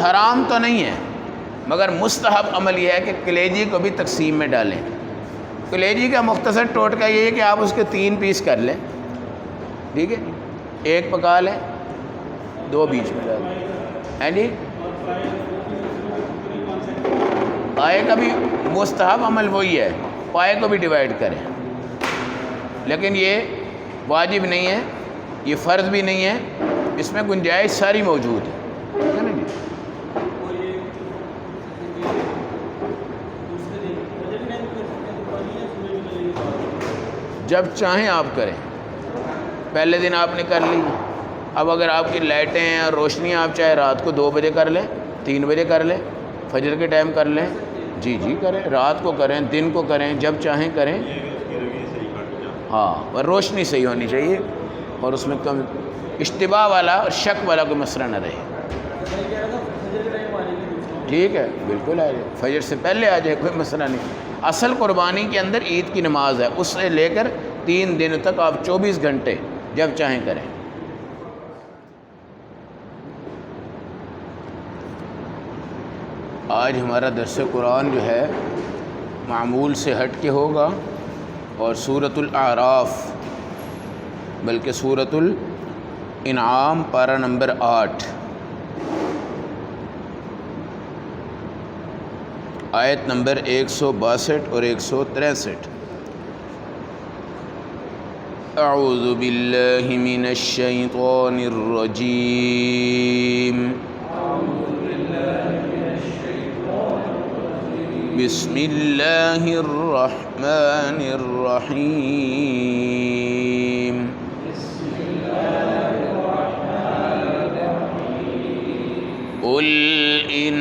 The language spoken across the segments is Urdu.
حرام تو نہیں ہے، مگر مستحب عمل یہ ہے کہ کلیجی کو بھی تقسیم میں ڈالیں۔ کلیجی کا مختصر ٹوٹکا یہ ہے کہ آپ اس کے 3 پیس کر لیں، ٹھیک ہے، ایک پکا لیں، 2 بیچ میں ڈال دیں، ہیں جی۔ پائے کا بھی مستحب عمل وہی ہے، پائے کو بھی ڈیوائیڈ کریں، لیکن یہ واجب نہیں ہے، یہ فرض بھی نہیں ہے، اس میں گنجائش ساری موجود ہے، ٹھیک ہے نا جی۔ جب چاہیں آپ کریں، پہلے دن آپ نے کر لی، اب اگر آپ کی لائٹیں ہیں اور روشنی، آپ چاہے رات کو 2 بجے کر لیں، 3 بجے کر لیں، فجر کے ٹائم کر لیں، جی جی کریں، رات کو کریں، دن کو کریں، جب چاہیں کریں، ہاں، اور روشنی صحیح ہونی چاہیے، اور اس میں کم اشتباہ والا اور شک والا کوئی مسئلہ نہ رہے، ٹھیک ہے، بالکل آ جائے، فجر سے پہلے آ جائے، کوئی مسئلہ نہیں۔ اصل قربانی کے اندر عید کی نماز ہے، اس سے لے کر 3 دن تک آپ 24 گھنٹے جب چاہیں کریں۔ آج ہمارا درس قرآن جو ہے معمول سے ہٹ کے ہوگا، اور سورۃ الاعراف بلکہ سورۃ الانعام پارہ نمبر 8 آیت نمبر 162 اور 163۔ اعوذ باللہ من الشیطان الرجیم، بسم اللہ الرحمن الرحیم۔ قل ان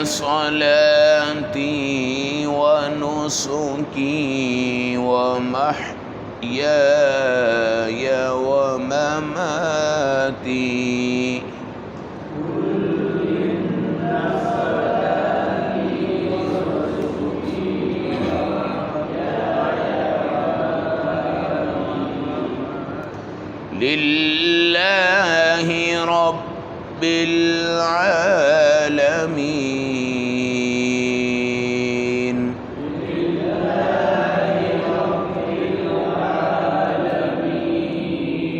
صلاتی ونسکی ومحیای ومماتی للہ رب العالمین،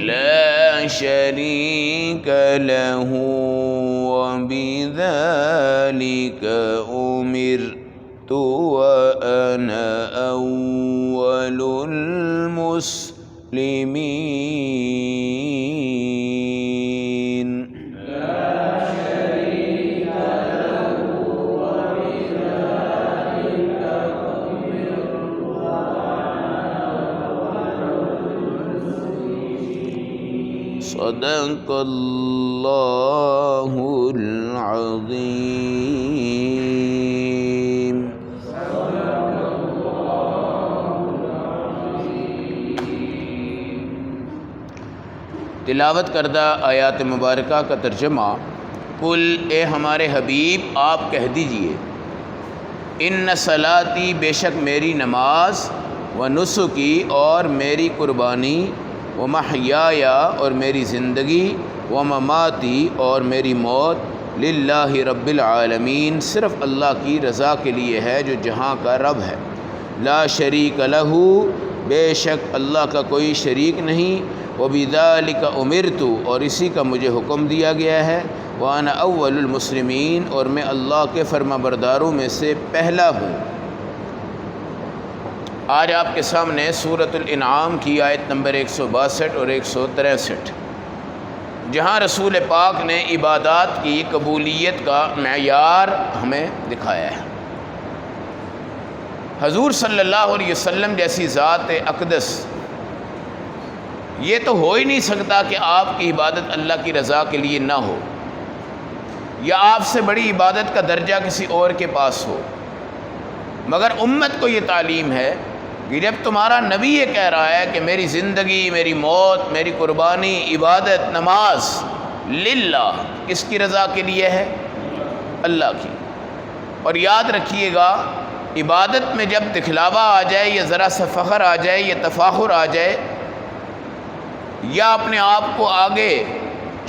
لا شریک لہ وبذلک امرت وانا اول المسلمین۔ صدق اللہ العظیم۔ تلاوت کردہ آیات مبارکہ کا ترجمہ۔ قل، اے ہمارے حبیب آپ کہہ دیجئے، ان صلاتی، بے شک میری نماز، و نسکی، اور میری قربانی، و محیایا، اور میری زندگی، و مماتی، اور میری موت، للہ رب العالمین، صرف اللہ کی رضا کے لیے ہے جو جہاں کا رب ہے، لا شریک لہ، بے شک اللہ کا کوئی شریک نہیں، وبذالک امرت، اور اسی کا مجھے حکم دیا گیا ہے، وانا اول المسلمین، اور میں اللہ کے فرما برداروں میں سے پہلا ہوں۔ آج آپ کے سامنے سورۃ الانعام کی آیت نمبر 162 اور 163، جہاں رسول پاک نے عبادات کی قبولیت کا معیار ہمیں دکھایا ہے۔ حضور صلی اللہ علیہ وسلم جیسی ذات اقدس، یہ تو ہو ہی نہیں سکتا کہ آپ کی عبادت اللہ کی رضا کے لیے نہ ہو، یا آپ سے بڑی عبادت کا درجہ کسی اور کے پاس ہو، مگر امت کو یہ تعلیم ہے کہ جب تمہارا نبی یہ کہہ رہا ہے کہ میری زندگی، میری موت، میری قربانی، عبادت، نماز للہ، کس کی رضا کے لیے ہے؟ اللہ کی۔ اور یاد رکھیے گا، عبادت میں جب دکھلاوا آ جائے، یا ذرا سا فخر آ جائے، یا تفاخر آ جائے، یا اپنے آپ کو آگے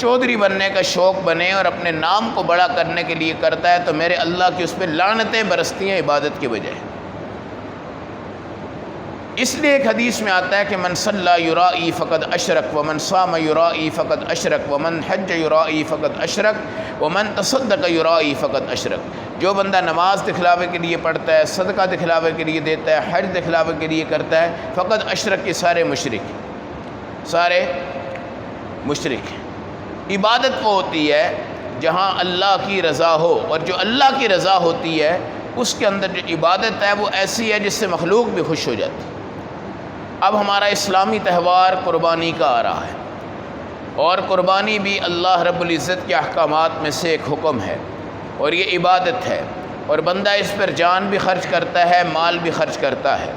چودھری بننے کا شوق بنے اور اپنے نام کو بڑا کرنے کے لیے کرتا ہے تو میرے اللہ کی اس پہ لعنتیں برستی ہیں عبادت کی بجائے۔ اس لیے ایک حدیث میں آتا ہے کہ من صلی یرائی فقد اشرک ومن صام یرائی فقد اشرک ومن حج یرائی فقد اشرک ومن تصدق یرائی فقد اشرک۔ جو بندہ نماز دکھلاوے کے لیے پڑھتا ہے، صدقہ دکھلاوے کے لیے دیتا ہے، حج دکھلاوے کے لیے کرتا ہے، فقد اشرک، کے سارے مشرک۔ عبادت وہ ہوتی ہے جہاں اللہ کی رضا ہو، اور جو اللہ کی رضا ہوتی ہے اس کے اندر جو عبادت ہے وہ ایسی ہے جس سے مخلوق بھی خوش ہو جاتی ہے۔ اب ہمارا اسلامی تہوار قربانی کا آ رہا ہے، اور قربانی بھی اللہ رب العزت کے احکامات میں سے ایک حکم ہے، اور یہ عبادت ہے، اور بندہ اس پر جان بھی خرچ کرتا ہے، مال بھی خرچ کرتا ہے۔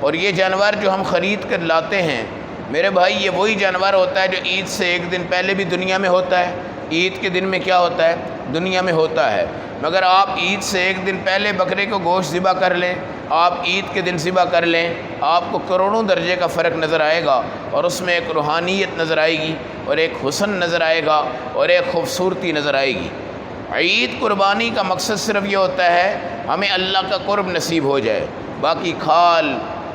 اور یہ جانور جو ہم خرید کر لاتے ہیں میرے بھائی، یہ وہی جانور ہوتا ہے جو عید سے ایک دن پہلے بھی دنیا میں ہوتا ہے۔ عید کے دن میں کیا ہوتا ہے؟ دنیا میں ہوتا ہے، مگر آپ عید سے ایک دن پہلے بکرے کو گوشت ذبح کر لیں، آپ عید کے دن ذبح کر لیں، آپ کو کروڑوں درجے کا فرق نظر آئے گا، اور اس میں ایک روحانیت نظر آئے گی، اور ایک حسن نظر آئے گا، اور ایک خوبصورتی نظر آئے گی۔ عید قربانی کا مقصد صرف یہ ہوتا ہے ہمیں اللہ کا قرب نصیب ہو جائے، باقی کھال،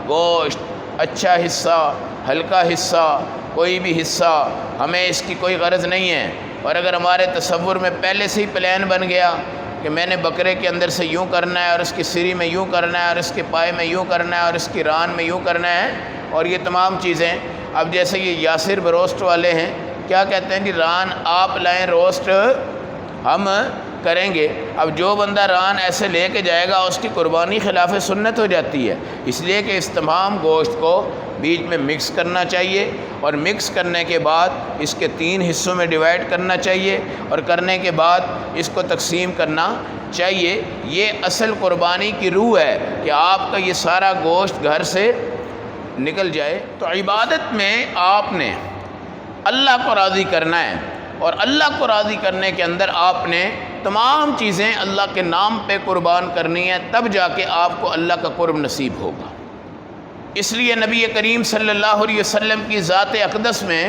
گوشت، اچھا حصہ، ہلکا حصہ، کوئی بھی حصہ ہمیں اس کی کوئی غرض نہیں ہے۔ اور اگر ہمارے تصور میں پہلے سے ہی پلان بن گیا کہ میں نے بکرے کے اندر سے یوں کرنا ہے، اور اس کی سری میں یوں کرنا ہے، اور اس کے پائے میں یوں کرنا ہے، اور اس کی ران میں یوں کرنا ہے، اور یہ تمام چیزیں، اب جیسے یہ یاسر بروسٹ والے ہیں، کیا کہتے ہیں جی ران آپ لائیں، روسٹ ہم کریں گے۔ اب جو بندہ ران ایسے لے کے جائے گا اس کی قربانی خلاف سنت ہو جاتی ہے، اس لیے کہ اس تمام گوشت کو بیچ میں مکس کرنا چاہیے، اور مکس کرنے کے بعد اس کے 3 حصوں میں ڈیوائڈ کرنا چاہیے، اور کرنے کے بعد اس کو تقسیم کرنا چاہیے۔ یہ اصل قربانی کی روح ہے کہ آپ کا یہ سارا گوشت گھر سے نکل جائے۔ تو عبادت میں آپ نے اللہ کو راضی کرنا ہے، اور اللہ کو راضی کرنے کے اندر آپ نے تمام چیزیں اللہ کے نام پہ قربان کرنی ہے، تب جا کے آپ کو اللہ کا قرب نصیب ہوگا۔ اس لیے نبی کریم صلی اللہ علیہ وسلم کی ذات اقدس میں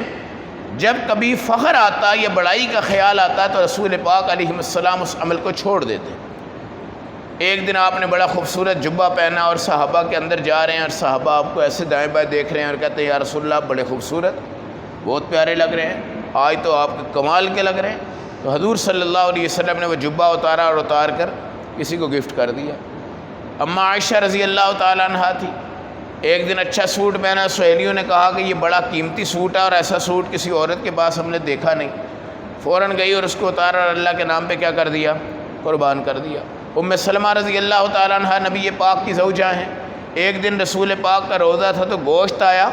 جب کبھی فخر آتا یا بڑائی کا خیال آتا تو رسول پاک علیہ السلام اس عمل کو چھوڑ دیتے۔ ایک دن آپ نے بڑا خوبصورت جبہ پہنا اور صحابہ کے اندر جا رہے ہیں، اور صحابہ آپ کو ایسے دائیں بائیں دیکھ رہے ہیں اور کہتے ہیں یا رسول اللہ آپ بڑے خوبصورت، بہت پیارے لگ رہے ہیں، آج تو آپ کے کمال کے لگ رہے ہیں۔ تو حضور صلی اللہ علیہ وسلم نے وہ جبہ اتارا اور اتار کر کسی کو گفٹ کر دیا۔ اماں عائشہ رضی اللہ تعالیٰ عنہا تھی، ایک دن اچھا سوٹ پہنا، سہیلیوں نے کہا کہ یہ بڑا قیمتی سوٹ ہے اور ایسا سوٹ کسی عورت کے پاس ہم نے دیکھا نہیں، فوراً گئی اور اس کو اتارا اور اللہ کے نام پہ کیا کر دیا؟ قربان کر دیا۔ ام سلمہ رضی اللہ تعالیٰ عنہا نبی پاک کی زوجہ ہیں، ایک دن رسول پاک کا روزہ تھا تو گوشت آیا،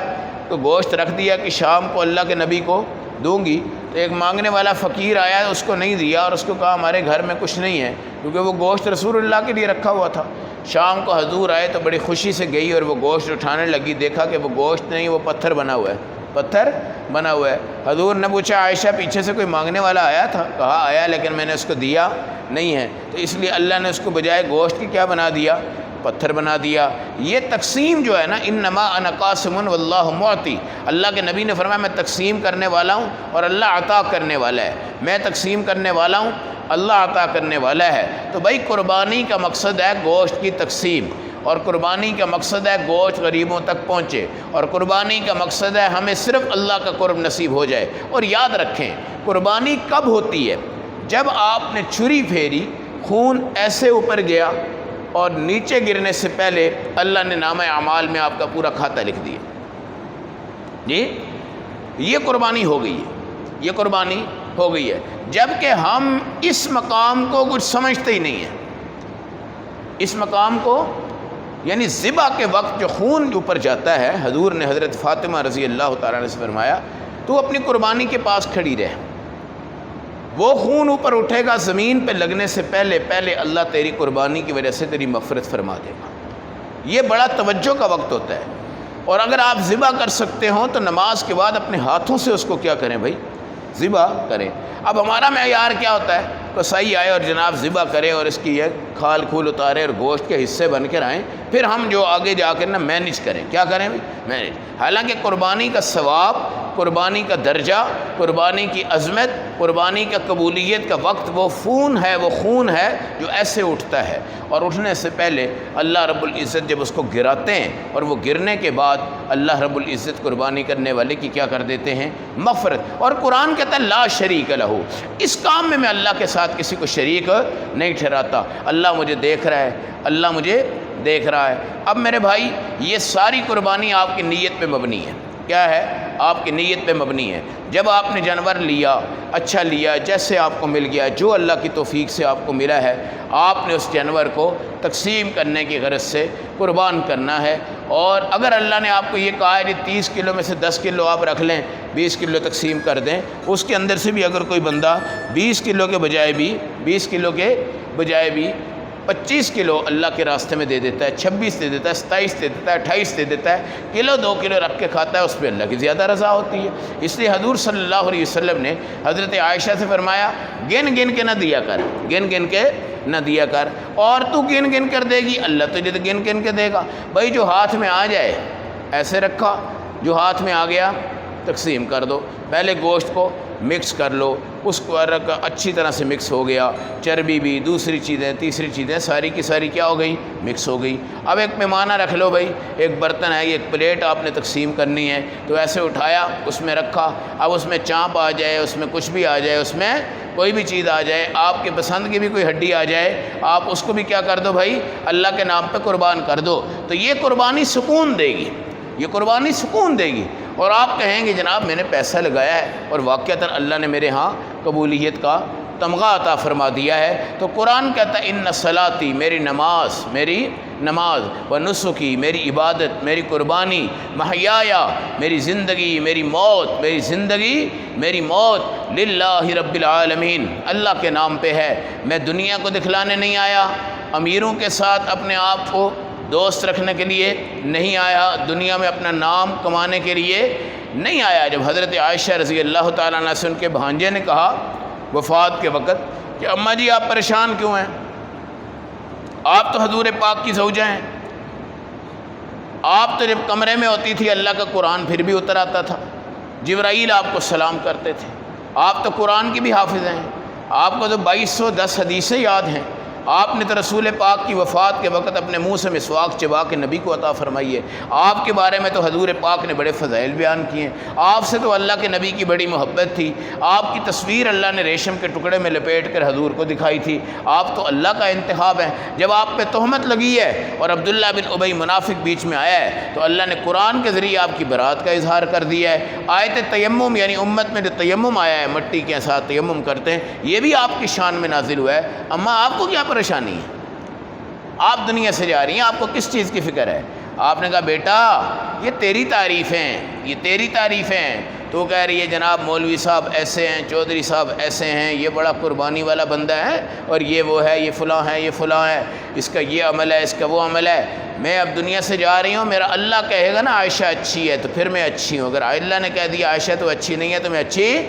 تو گوشت رکھ دیا کہ شام کو اللہ کے نبی کو دوں گی، تو ایک مانگنے والا فقیر آیا، اس کو نہیں دیا اور اس کو کہا ہمارے گھر میں کچھ نہیں ہے، کیونکہ وہ گوشت رسول اللہ کے لیے رکھا ہوا تھا۔ شام کو حضور آئے تو بڑی خوشی سے گئی اور وہ گوشت اٹھانے لگی، دیکھا کہ وہ گوشت نہیں، وہ پتھر بنا ہوا ہے، پتھر بنا ہوا ہے۔ حضور نے پوچھا عائشہ پیچھے سے کوئی مانگنے والا آیا تھا؟ کہا آیا، لیکن میں نے اس کو دیا نہیں ہے، تو اس لیے اللہ نے اس کو بجائے گوشت کی کیا بنا دیا؟ پتھر بنا دیا۔ یہ تقسیم جو ہے نا، انما انا قاسم واللہ معطی، اللہ کے نبی نے فرمایا میں تقسیم کرنے والا ہوں اور اللہ عطا کرنے والا ہے، میں تقسیم کرنے والا ہوں، اللہ عطا کرنے والا ہے۔ تو بھائی قربانی کا مقصد ہے گوشت کی تقسیم، اور قربانی کا مقصد ہے گوشت غریبوں تک پہنچے، اور قربانی کا مقصد ہے ہمیں صرف اللہ کا قرب نصیب ہو جائے۔ اور یاد رکھیں قربانی کب ہوتی ہے؟ جب آپ نے چھری پھیری، خون ایسے اوپر گیا اور نیچے گرنے سے پہلے اللہ نے نامہ اعمال میں آپ کا پورا کھاتہ لکھ دیا، جی یہ قربانی ہو گئی ہے، یہ قربانی ہو گئی ہے۔ جبکہ ہم اس مقام کو کچھ سمجھتے ہی نہیں ہیں، اس مقام کو، یعنی ذبح کے وقت جو خون اوپر جاتا ہے، حضور نے حضرت فاطمہ رضی اللہ تعالیٰ عنہ سے فرمایا تو اپنی قربانی کے پاس کھڑی رہے، وہ خون اوپر اٹھے گا زمین پہ لگنے سے پہلے پہلے اللہ تیری قربانی کی وجہ سے تیری مغفرت فرما دے گا۔ یہ بڑا توجہ کا وقت ہوتا ہے، اور اگر آپ ذبح کر سکتے ہوں تو نماز کے بعد اپنے ہاتھوں سے اس کو کیا کریں بھائی؟ ذبح کریں۔ اب ہمارا معیار کیا ہوتا ہے؟ کسائی آئے اور جناب ذبح کرے اور اس کی یہ کھال کھول اتارے اور گوشت کے حصے بن کر آئیں، پھر ہم جو آگے جا کر نا مینج کریں، کیا کریں بھائی؟ مینج۔ حالانکہ قربانی کا ثواب قربانی کا درجہ، قربانی کی عظمت، قربانی کا قبولیت کا وقت وہ خون ہے جو ایسے اٹھتا ہے، اور اٹھنے سے پہلے اللہ رب العزت جب اس کو گراتے ہیں اور وہ گرنے کے بعد اللہ رب العزت قربانی کرنے والے کی کیا کر دیتے ہیں؟ مغفرت۔ اور قرآن کہتا ہے لا شریک لہ، اس کام میں اللہ کے ساتھ کسی کو شریک نہیں ٹھہراتا۔ اللہ مجھے دیکھ رہا ہے، اللہ مجھے دیکھ رہا ہے۔ اب میرے بھائی یہ ساری قربانی آپ کی نیت پہ مبنی ہے۔ کیا ہے؟ آپ کی نیت پہ مبنی ہے۔ جب آپ نے جانور لیا، اچھا لیا، جیسے آپ کو مل گیا، جو اللہ کی توفیق سے آپ کو ملا ہے، آپ نے اس جانور کو تقسیم کرنے کی غرض سے قربان کرنا ہے۔ اور اگر اللہ نے آپ کو یہ کہا ہے کہ 30 کلو میں سے 10 کلو آپ رکھ لیں، 20 کلو تقسیم کر دیں، اس کے اندر سے بھی اگر کوئی بندہ 20 کلو کے بجائے بھی 25 کلو اللہ کے راستے میں دے دیتا ہے، 26 دے دیتا ہے، 27 دے دیتا ہے، 28 دے دیتا ہے، کلو 2 کلو رکھ کے کھاتا ہے، اس پہ اللہ کی زیادہ رضا ہوتی ہے۔ اس لیے حضور صلی اللہ علیہ وسلم نے حضرت عائشہ سے فرمایا گن گن کے نہ دیا کر، گن گن کے نہ دیا کر، اور تو گن گن کر دے گی، اللہ تجھے تو گن گن کے دے گا۔ بھائی جو ہاتھ میں آ جائے ایسے رکھا، جو ہاتھ میں آ گیا تقسیم کر دو۔ پہلے گوشت کو مکس کر لو، اس کو اچھی طرح سے مکس ہو گیا، چربی بھی، دوسری چیزیں، تیسری چیزیں، ساری کی ساری کیا ہو گئی؟ مکس ہو گئی۔ اب ایک پیمانہ رکھ لو بھائی، ایک برتن ہے، ایک پلیٹ آپ نے تقسیم کرنی ہے، تو ایسے اٹھایا، اس میں رکھا۔ اب اس میں چانپ آ جائے، اس میں کچھ بھی آ جائے، اس میں کوئی بھی چیز آ جائے، آپ کے پسند کی بھی کوئی ہڈی آ جائے، آپ اس کو بھی کیا کر دو بھائی؟ اللہ کے نام پہ قربان کر دو۔ تو یہ قربانی سکون دے گی، یہ قربانی سکون دے گی، اور آپ کہیں گے جناب میں نے پیسہ لگایا ہے اور واقعتاً اللہ نے میرے ہاں قبولیت کا تمغہ عطا فرما دیا ہے۔ تو قرآن کہتا ہے ان صلاتی، میری نماز، و نسکی، میری عبادت، میری قربانی، محیایا، میری زندگی، میری موت، للہ رب العالمین، اللہ کے نام پہ ہے۔ میں دنیا کو دکھلانے نہیں آیا، امیروں کے ساتھ اپنے آپ کو دوست رکھنے کے لیے نہیں آیا، دنیا میں اپنا نام کمانے کے لیے نہیں آیا۔ جب حضرت عائشہ رضی اللہ تعالیٰ عنہ سے ان کے بھانجے نے کہا وفات کے وقت کہ اماں جی آپ پریشان کیوں ہیں؟ آپ تو حضور پاک کی زوجہ ہیں، آپ تو جب کمرے میں ہوتی تھی اللہ کا قرآن پھر بھی اتر آتا تھا، جبرائیل آپ کو سلام کرتے تھے، آپ تو قرآن کی بھی حافظ ہیں، آپ کو تو 2210 حدیثیں یاد ہیں، آپ نے تو رسول پاک کی وفات کے وقت اپنے منہ سے مسواک چبا کے نبی کو عطا فرمائی ہے، آپ کے بارے میں تو حضور پاک نے بڑے فضائل بیان کیے ہیں، آپ سے تو اللہ کے نبی کی بڑی محبت تھی، آپ کی تصویر اللہ نے ریشم کے ٹکڑے میں لپیٹ کر حضور کو دکھائی تھی، آپ تو اللہ کا انتخاب ہیں۔ جب آپ پہ تہمت لگی ہے اور عبداللہ بن ابی منافق بیچ میں آیا ہے تو اللہ نے قرآن کے ذریعے آپ کی برات کا اظہار کر دیا ہے۔ آیت تیمم یعنی امت میں جو تیمم آیا ہے، مٹی کے ساتھ تیمم کرتے ہیں، یہ بھی آپ کی شان میں نازل ہوا ہے۔ اماں آپ کو کیا پریشانی ہے؟ آپ دنیا سے جا رہی ہیں، آپ کو کس چیز کی فکر ہے؟ آپ نے کہا بیٹا یہ تیری تعریفیں، تو کہہ رہی ہے جناب مولوی صاحب ایسے ہیں، چودھری صاحب ایسے ہیں، یہ بڑا قربانی والا بندہ ہے، اور یہ وہ ہے، یہ فلاں ہے، اس کا یہ عمل ہے، اس کا وہ عمل ہے۔ میں اب دنیا سے جا رہی ہوں، میرا اللہ کہے گا نا عائشہ اچھی ہے تو پھر میں اچھی ہوں، اگر اللہ نے کہہ دیا عائشہ تو اچھی نہیں ہے تو میں اچھی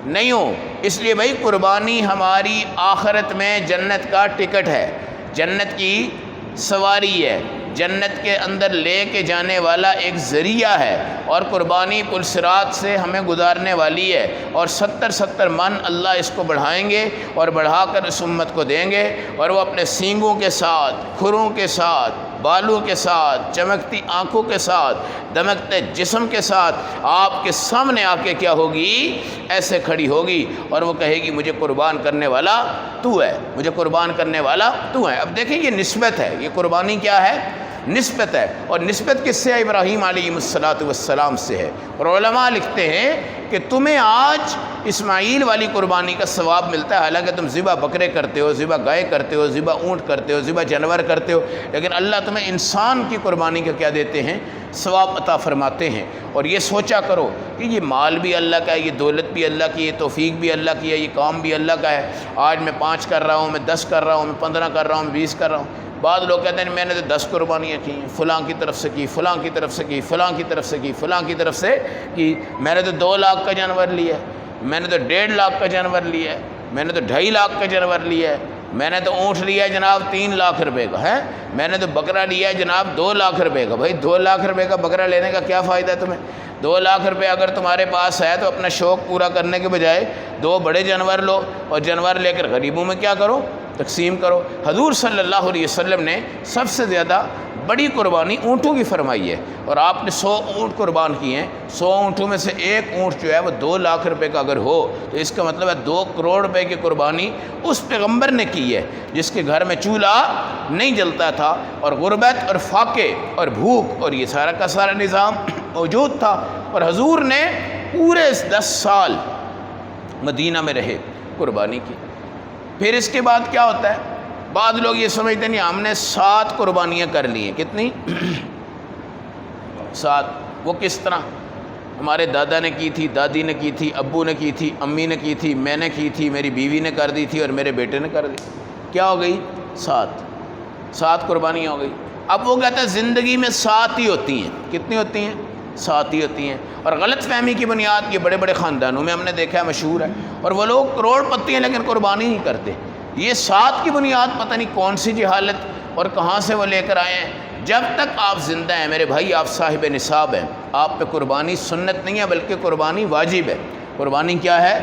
نہیں ہوں۔ اس لیے بھائی قربانی ہماری آخرت میں جنت کا ٹکٹ ہے، جنت کی سواری ہے، جنت کے اندر لے کے جانے والا ایک ذریعہ ہے، اور قربانی پل صراط سے ہمیں گزارنے والی ہے، اور 70 من اللہ اس کو بڑھائیں گے اور بڑھا کر اس امت کو دیں گے، اور وہ اپنے سینگوں کے ساتھ، کھروں کے ساتھ، بالوں کے ساتھ، چمکتی آنکھوں کے ساتھ، دمکتے جسم کے ساتھ آپ کے سامنے آ کے کیا ہوگی؟ ایسے کھڑی ہوگی، اور وہ کہے گی مجھے قربان کرنے والا تو ہے، مجھے قربان کرنے والا تو ہے۔ اب دیکھیں یہ نسبت ہے، یہ قربانی کیا ہے؟ نسبت ہے، اور نسبت کس سے ہے؟ ابراہیم علیہ السلام سے ہے۔ اور علماء لکھتے ہیں کہ تمہیں آج اسماعیل والی قربانی کا ثواب ملتا ہے، حالانکہ تم ذبح بکرے کرتے ہو، ذبح گائے کرتے ہو، ذبح اونٹ کرتے ہو، ذبح جانور کرتے ہو، لیکن اللہ تمہیں انسان کی قربانی کا کیا دیتے ہیں؟ ثواب عطا فرماتے ہیں۔ اور یہ سوچا کرو کہ یہ مال بھی اللہ کا ہے، یہ دولت بھی اللہ کی ہے، یہ توفیق بھی اللہ کی ہے، یہ کام بھی اللہ کا ہے۔ آج میں 5 کر رہا ہوں، میں 10 کر رہا ہوں، میں 15 کر رہا ہوں، میں 20 کر رہا ہوں۔ بعض لوگ کہتے ہیں میں نے تو 10 قربانیاں کی ہیں، فلاں کی طرف سے کی، فلاں کی طرف سے کی، فلاں کی طرف سے کی، فلاں کی طرف سے کی، میں نے تو 2 لاکھ کا جانور لیا ہے، میں نے تو 1.5 لاکھ کا جانور لیا ہے، میں نے تو 2.5 لاکھ کا جانور لیا ہے، میں نے تو اونٹ لیا ہے جناب 3 لاکھ روپے کا ہے، میں نے تو بکرا لیا ہے جناب 2 لاکھ روپے کا۔ بھائی 2 لاکھ روپے کا بکرا لینے کا کیا فائدہ ہے تمہیں؟ 2 لاکھ روپے اگر تمہارے پاس ہے تو اپنا شوق پورا کرنے کے بجائے 2 بڑے جانور لو اور جانور لے کر غریبوں میں کیا کرو، تقسیم کرو۔ حضور صلی اللہ علیہ وسلم نے سب سے زیادہ بڑی قربانی اونٹوں کی فرمائی ہے، اور آپ نے 100 اونٹ قربان کیے ہیں۔ 100 اونٹوں میں سے ایک اونٹ جو ہے وہ 2 لاکھ روپے کا اگر ہو تو اس کا مطلب ہے 2 کروڑ روپے کی قربانی اس پیغمبر نے کی ہے جس کے گھر میں چولہا نہیں جلتا تھا، اور غربت اور فاقے اور بھوک اور یہ سارا کا سارا نظام موجود تھا، اور حضور نے پورے 10 سال مدینہ میں رہے، قربانی کی۔ پھر اس کے بعد کیا ہوتا ہے؟ بعض لوگ یہ سمجھتے نہیں ہم نے 7 قربانیاں کر لی ہیں۔ کتنی؟ 7۔ وہ کس طرح؟ ہمارے دادا نے کی تھی، دادی نے کی تھی، ابو نے کی تھی، امی نے کی تھی، میں نے کی تھی، میری بیوی نے کر دی تھی اور میرے بیٹے نے کر دی۔ کیا ہو گئی؟ 7 قربانیاں ہو گئی۔ اب وہ کہتا ہے زندگی میں 7 ہی ہوتی ہیں۔ کتنی ہوتی ہیں؟ 7 ہی ہوتی ہیں۔ اور غلط فہمی کی بنیاد یہ بڑے بڑے خاندانوں میں ہم نے دیکھا ہے، مشہور ہے، اور وہ لوگ کروڑ پتی ہیں لیکن قربانی نہیں کرتے۔ یہ 7 کی بنیاد پتہ نہیں کون سی جہالت اور کہاں سے وہ لے کر آئے ہیں۔ جب تک آپ زندہ ہیں میرے بھائی، آپ صاحب نصاب ہیں، آپ پہ قربانی سنت نہیں ہے بلکہ قربانی واجب ہے۔ قربانی کیا ہے؟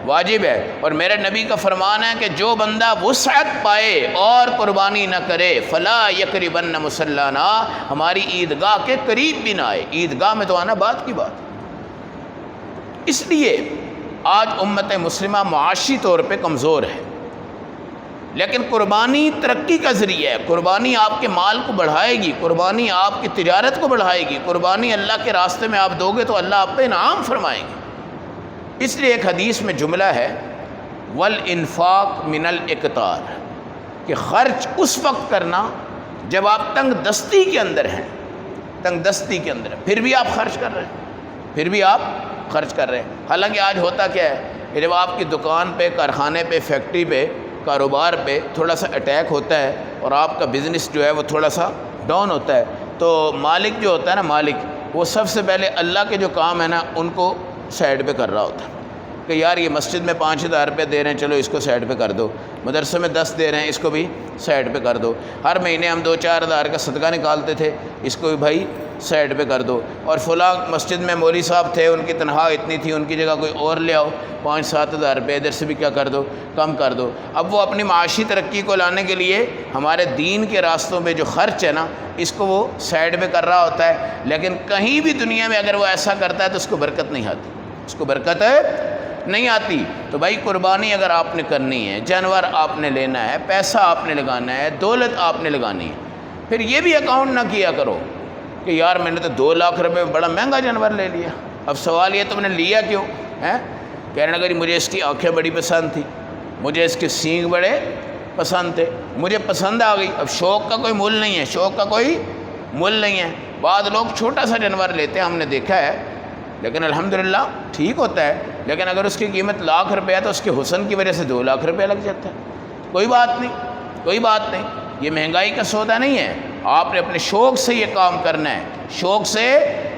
واجب ہے۔ اور میرے نبی کا فرمان ہے کہ جو بندہ وسعت پائے اور قربانی نہ کرے فلا یقربن مصلانا، ہماری عیدگاہ کے قریب بھی نہ آئے۔ عیدگاہ میں تو آنا بات کی بات۔ اس لیے آج امت مسلمہ معاشی طور پہ کمزور ہے، لیکن قربانی ترقی کا ذریعہ ہے۔ قربانی آپ کے مال کو بڑھائے گی، قربانی آپ کی تجارت کو بڑھائے گی، قربانی اللہ کے راستے میں آپ دو گے تو اللہ آپ پہ انعام فرمائے گی۔ اس لیے ایک حدیث میں جملہ ہے والانفاق من الاقتار، کہ خرچ اس وقت کرنا جب آپ تنگ دستی کے اندر ہیں، تنگ دستی کے اندر ہیں، پھر بھی آپ خرچ کر رہے ہیں، پھر بھی آپ خرچ کر رہے ہیں۔ حالانکہ آج ہوتا کیا ہے کہ جب آپ کی دکان پہ، کارخانے پہ، فیکٹری پہ، کاروبار پہ تھوڑا سا اٹیک ہوتا ہے اور آپ کا بزنس جو ہے وہ تھوڑا سا ڈاؤن ہوتا ہے، تو مالک جو ہوتا ہے نا، مالک وہ سب سے پہلے اللہ کے جو کام ہے نا ان کو سائڈ پہ کر رہا ہوتا ہے کہ یار یہ مسجد میں 5,000 روپے دے رہے ہیں، چلو اس کو سائڈ پہ کر دو، مدرسے میں 10 دے رہے ہیں، اس کو بھی سائڈ پہ کر دو، ہر مہینے ہم 2-4 ہزار کا صدقہ نکالتے تھے، اس کو بھی بھائی سائڈ پہ کر دو، اور فلاں مسجد میں مولوی صاحب تھے، ان کی تنخواہ اتنی تھی، ان کی جگہ کوئی اور لے آؤ، 5-7 ہزار روپے ادھر سے بھی کیا کر دو، کم کر دو۔ اب وہ اپنی معاشی ترقی کو لانے کے لیے ہمارے دین کے راستوں پہ جو خرچ ہے نا اس کو وہ سائڈ پہ کر رہا ہوتا ہے، لیکن کہیں بھی دنیا میں اگر وہ ایسا کرتا ہے تو اس کو برکت نہیں آتی، اس کو برکت نہیں آتی۔ تو بھائی قربانی اگر آپ نے کرنی ہے، جانور آپ نے لینا ہے، پیسہ آپ نے لگانا ہے، دولت آپ نے لگانی ہے، پھر یہ بھی اکاؤنٹ نہ کیا کرو کہ یار میں نے تو 2 لاکھ روپے میں بڑا مہنگا جانور لے لیا، اب سوال یہ تم نے لیا کیوں ہے؟ کہنے لگا مجھے اس کی آنکھیں بڑی پسند تھی، مجھے اس کے سینگ بڑے پسند تھے، مجھے پسند آ گئی۔ اب شوق کا کوئی مول نہیں ہے، شوق کا کوئی مول نہیں ہے۔ بعض لوگ چھوٹا سا جانور لیتے ہیں، ہم نے دیکھا ہے، لیکن الحمدللہ ٹھیک ہوتا ہے، لیکن اگر اس کی قیمت لاکھ روپے ہے تو اس کے حسن کی وجہ سے 2 لاکھ روپے لگ جاتا ہے۔ کوئی بات نہیں، کوئی بات نہیں، یہ مہنگائی کا سودا نہیں ہے، آپ نے اپنے شوق سے یہ کام کرنا ہے، شوق سے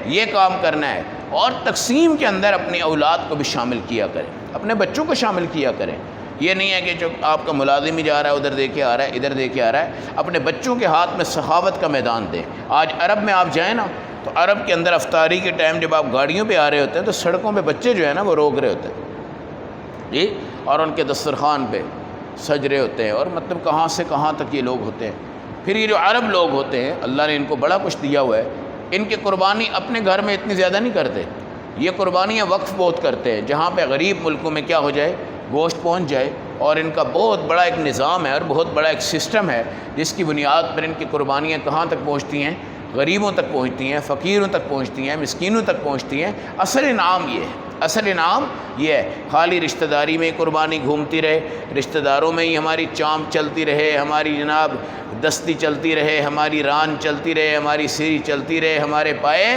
یہ کام کرنا ہے، اور تقسیم کے اندر اپنی اولاد کو بھی شامل کیا کریں، اپنے بچوں کو شامل کیا کریں۔ یہ نہیں ہے کہ جو آپ کا ملازم ہی جا رہا ہے ادھر دے کے آ رہا ہے، ادھر دے کے آ رہا ہے، اپنے بچوں کے ہاتھ میں سخاوت کا میدان دیں۔ آج عرب میں آپ جائیں نا تو عرب کے اندر افطاری کے ٹائم جب آپ گاڑیوں پہ آ رہے ہوتے ہیں تو سڑکوں پہ بچے جو ہیں نا وہ روک رہے ہوتے ہیں جی، اور ان کے دسترخوان پہ سج رہے ہوتے ہیں، اور مطلب کہاں سے کہاں تک یہ لوگ ہوتے ہیں۔ پھر یہ جو عرب لوگ ہوتے ہیں اللہ نے ان کو بڑا کچھ دیا ہوا ہے، ان کی قربانی اپنے گھر میں اتنی زیادہ نہیں کرتے، یہ قربانیاں وقف بہت کرتے ہیں، جہاں پہ غریب ملکوں میں کیا ہو جائے، گوشت پہنچ جائے، اور ان کا بہت بڑا ایک نظام ہے اور بہت بڑا ایک سسٹم ہے جس کی بنیاد پر ان کی قربانیاں کہاں تک پہنچتی ہیں، غریبوں تک پہنچتی ہیں، فقیروں تک پہنچتی ہیں، مسکینوں تک پہنچتی ہیں۔ اصل انعام یہ ہے، اصل انعام یہ ہے، خالی رشتہ داری میں قربانی گھومتی رہے، رشتہ داروں میں ہی ہماری چامپ چلتی رہے، ہماری جناب دستی چلتی رہے، ہماری ران چلتی رہے، ہماری سیری چلتی رہے، ہمارے پائے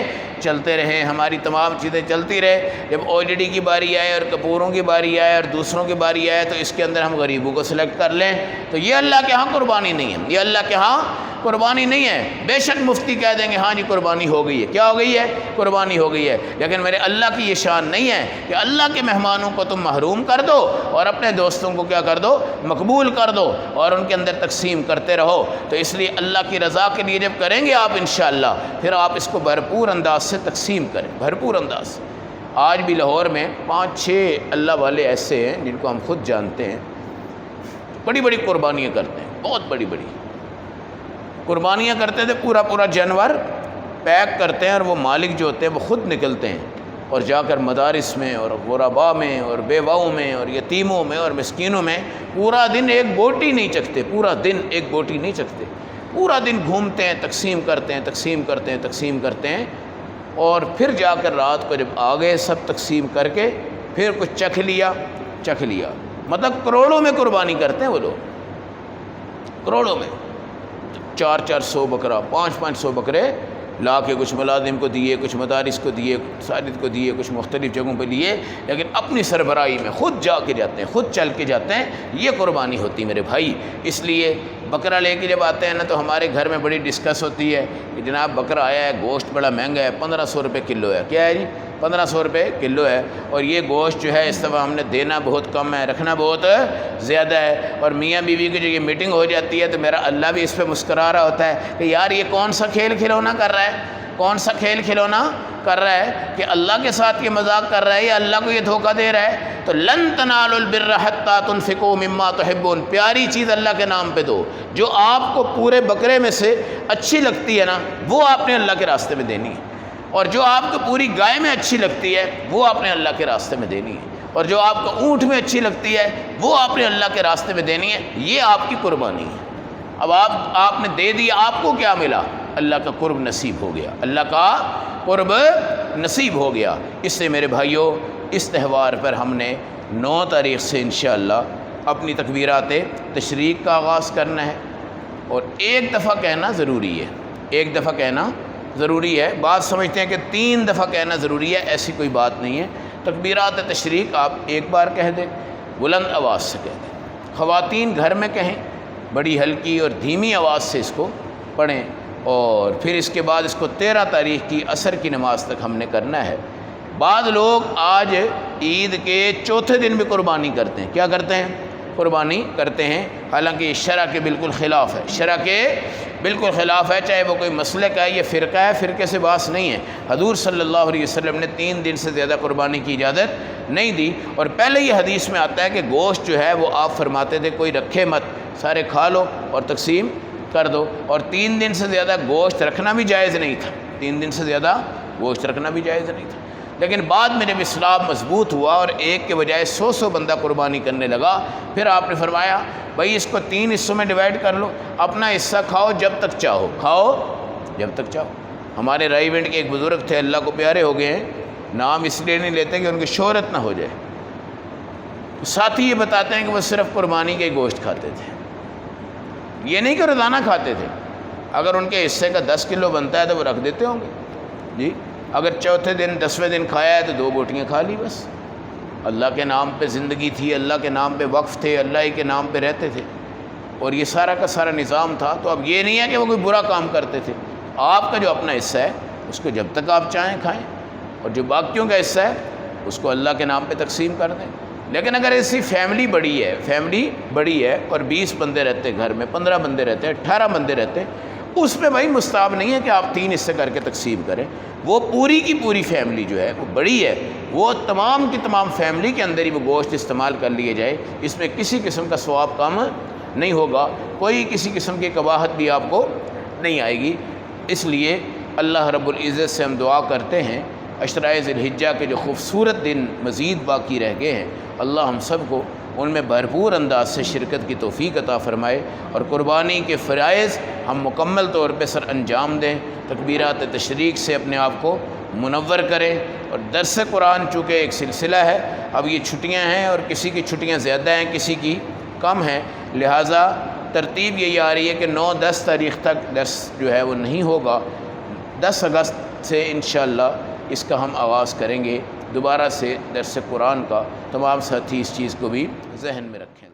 چلتے رہے، ہماری تمام چیزیں چلتی رہے، جب OLED کی باری آئے اور کپوروں کی باری آئے اور دوسروں کی باری آئے تو اس کے اندر ہم غریبوں کو سلیکٹ کر لیں، تو یہ اللہ کے ہاں قربانی نہیں ہے، یہ اللہ کے ہاں قربانی نہیں ہے، بے شک مفتی کہہ دیں گے ہاں جی قربانی ہو گئی ہے، کیا ہو گئی ہے؟ قربانی ہو گئی ہے، لیکن میرے اللہ کی یہ شان نہیں ہے کہ اللہ کے مہمانوں کو تم محروم کر دو اور اپنے دوستوں کو کیا کر دو؟ مقبول کر دو اور ان کے اندر تقسیم کرتے رہو۔ تو اس لیے اللہ کی رضا کے لیے جب کریں گے آپ انشاءاللہ، پھر آپ اس کو بھرپور انداز سے تقسیم کریں، بھرپور انداز سے۔ آج بھی لاہور میں 5-6 اللہ والے ایسے ہیں جن کو ہم خود جانتے ہیں، بڑی بڑی قربانیاں کرتے ہیں، بہت بڑی بڑی قربانیاں کرتے تھے، پورا پورا جانور پیک کرتے ہیں اور وہ مالک جو ہوتے ہیں وہ خود نکلتے ہیں اور جا کر مدارس میں اور غرباء میں اور بیواؤں میں اور یتیموں میں اور مسکینوں میں پورا دن ایک بوٹی نہیں چکھتے، پورا دن ایک بوٹی نہیں چکھتے، پورا دن گھومتے ہیں، تقسیم کرتے ہیں، تقسیم کرتے ہیں، تقسیم کرتے ہیں، اور پھر جا کر رات کو جب آ گئے سب تقسیم کر کے پھر کچھ چکھ لیا۔ مطلب کروڑوں میں قربانی کرتے ہیں وہ لوگ، کروڑوں میں، 400 بکرا، 500 بکرے لا کے کچھ ملازم کو دیے، کچھ مدارس کو دیے، ساجد کو دیے، کچھ مختلف جگہوں پہ لیے، لیکن اپنی سربراہی میں خود جا کے جاتے ہیں، خود چل کے جاتے ہیں۔ یہ قربانی ہوتی میرے بھائی۔ اس لیے بکرا لے کے جب آتے ہیں نا تو ہمارے گھر میں بڑی ڈسکس ہوتی ہے کہ جناب بکرا آیا ہے، گوشت بڑا مہنگا ہے، 1500 روپے کلو ہے۔ کیا ہے جی؟ 1500 روپے کلو ہے، اور یہ گوشت جو ہے اس دفعہ ہم نے دینا بہت کم ہے، رکھنا بہت زیادہ ہے۔ اور میاں بیوی کی جو یہ میٹنگ ہو جاتی ہے تو میرا اللہ بھی اس پہ مسکرا رہا ہوتا ہے کہ یار یہ کون سا کھیل کھلونا کر رہا ہے، کون سا کھیل کھلونا کر رہا ہے کہ اللہ کے ساتھ یہ مذاق کر رہا ہے یا اللہ کو یہ دھوکہ دے رہا ہے۔ تو لن تنالوا البر حتى تنفقوا مما تحبون، پیاری چیز اللہ کے نام پہ دو، جو آپ کو پورے بکرے میں سے اچھی لگتی ہے نا وہ آپ نے اللہ کے راستے میں دینی ہے، اور جو آپ کو پوری گائے میں اچھی لگتی ہے وہ آپ نے اللہ کے راستے میں دینی ہے، اور جو آپ کو اونٹ میں اچھی لگتی ہے وہ آپ نے اللہ کے راستے میں دینی ہے۔ یہ آپ کی قربانی ہے۔ اب آپ نے دے دی، آپ کو کیا ملا؟ اللہ کا قرب نصیب ہو گیا، اللہ کا قرب نصیب ہو گیا۔ اس سے میرے بھائیوں اس تہوار پر ہم نے 9 تاریخ سے انشاءاللہ اپنی تکبیرات تشریق کا آغاز کرنا ہے، اور ایک دفعہ کہنا ضروری ہے، ایک دفعہ کہنا ضروری ہے۔ بعض سمجھتے ہیں کہ 3 دفعہ کہنا ضروری ہے، ایسی کوئی بات نہیں ہے۔ تکبیرات تشریق آپ ایک بار کہہ دیں، بلند آواز سے کہہ دیں، خواتین گھر میں کہیں، بڑی ہلکی اور دھیمی آواز سے اس کو پڑھیں، اور پھر اس کے بعد اس کو 13 تاریخ کی عصر کی نماز تک ہم نے کرنا ہے۔ بعض لوگ آج عید کے چوتھے دن بھی قربانی کرتے ہیں۔ کیا کرتے ہیں؟ قربانی کرتے ہیں، حالانکہ یہ شرع کے بالکل خلاف ہے، شرع کے بالکل خلاف ہے، چاہے وہ کوئی مسلک ہے، یہ فرقہ ہے، فرقے سے باس نہیں ہے۔ حضور صلی اللہ علیہ وسلم نے 3 دن سے زیادہ قربانی کی اجازت نہیں دی، اور پہلے یہ حدیث میں آتا ہے کہ گوشت جو ہے وہ آپ فرماتے تھے کوئی رکھے مت، سارے کھا لو اور تقسیم کر دو، اور 3 دن سے زیادہ گوشت رکھنا بھی جائز نہیں تھا، 3 دن سے زیادہ گوشت رکھنا بھی جائز نہیں تھا۔ لیکن بعد میں جب اسلام مضبوط ہوا اور ایک کے بجائے 100 بندہ قربانی کرنے لگا، پھر آپ نے فرمایا بھائی اس کو 3 حصوں میں ڈیوائڈ کر لو، اپنا حصہ کھاؤ جب تک چاہو، کھاؤ جب تک چاہو۔ ہمارے رائی وینڈ کے ایک بزرگ تھے، اللہ کو پیارے ہو گئے ہیں، نام اس لیے نہیں لیتے کہ ان کی شہرت نہ ہو جائے، ساتھ ہی یہ بتاتے ہیں کہ وہ صرف قربانی کے گوشت کھاتے تھے، یہ نہیں کہ روزانہ کھاتے تھے۔ اگر ان کے حصے کا 10 کلو بنتا ہے تو وہ رکھ دیتے ہوں گے جی، اگر چوتھے دن 10ویں دن کھایا ہے تو 2 بوٹیاں کھا لی بس۔ اللہ کے نام پہ زندگی تھی، اللہ کے نام پہ وقف تھے، اللہ ہی کے نام پہ رہتے تھے، اور یہ سارا کا سارا نظام تھا۔ تو اب یہ نہیں ہے کہ وہ کوئی برا کام کرتے تھے، آپ کا جو اپنا حصہ ہے اس کو جب تک آپ چاہیں کھائیں، اور جو باقیوں کا حصہ ہے اس کو اللہ کے نام پہ تقسیم کر دیں۔ لیکن اگر ایسی فیملی بڑی ہے اور 20 بندے رہتے ہیں گھر میں، 15 بندے رہتے ہیں، 18 بندے رہتے ہیں، اس میں بھائی مستحب نہیں ہے کہ آپ 3 حصے کر کے تقسیم کریں۔ وہ پوری کی پوری فیملی جو ہے وہ بڑی ہے، وہ تمام کی تمام فیملی کے اندر ہی وہ گوشت استعمال کر لیے جائے، اس میں کسی قسم کا ثواب کم نہیں ہوگا، کوئی کسی قسم کی قباحت بھی آپ کو نہیں آئے گی۔ اس لیے اللہ رب العزت سے ہم دعا کرتے ہیں، عشرۂ ذی الحجہ کے جو خوبصورت دن مزید باقی رہ گئے ہیں، اللہ ہم سب کو ان میں بھرپور انداز سے شرکت کی توفیق عطا فرمائے، اور قربانی کے فرائض ہم مکمل طور پہ سر انجام دیں، تکبیرات تشریق سے اپنے آپ کو منور کریں۔ اور درس قرآن چونکہ ایک سلسلہ ہے، اب یہ چھٹیاں ہیں اور کسی کی چھٹیاں زیادہ ہیں کسی کی کم ہیں، لہٰذا ترتیب یہی آ رہی ہے کہ 9-10 تاریخ تک درس جو ہے وہ نہیں ہوگا، 10 اگست سے انشاءاللہ اس کا ہم آغاز کریں گے دوبارہ سے درس قرآن کا۔ تمام ساتھی اس چیز کو بھی ذہن میں رکھیں۔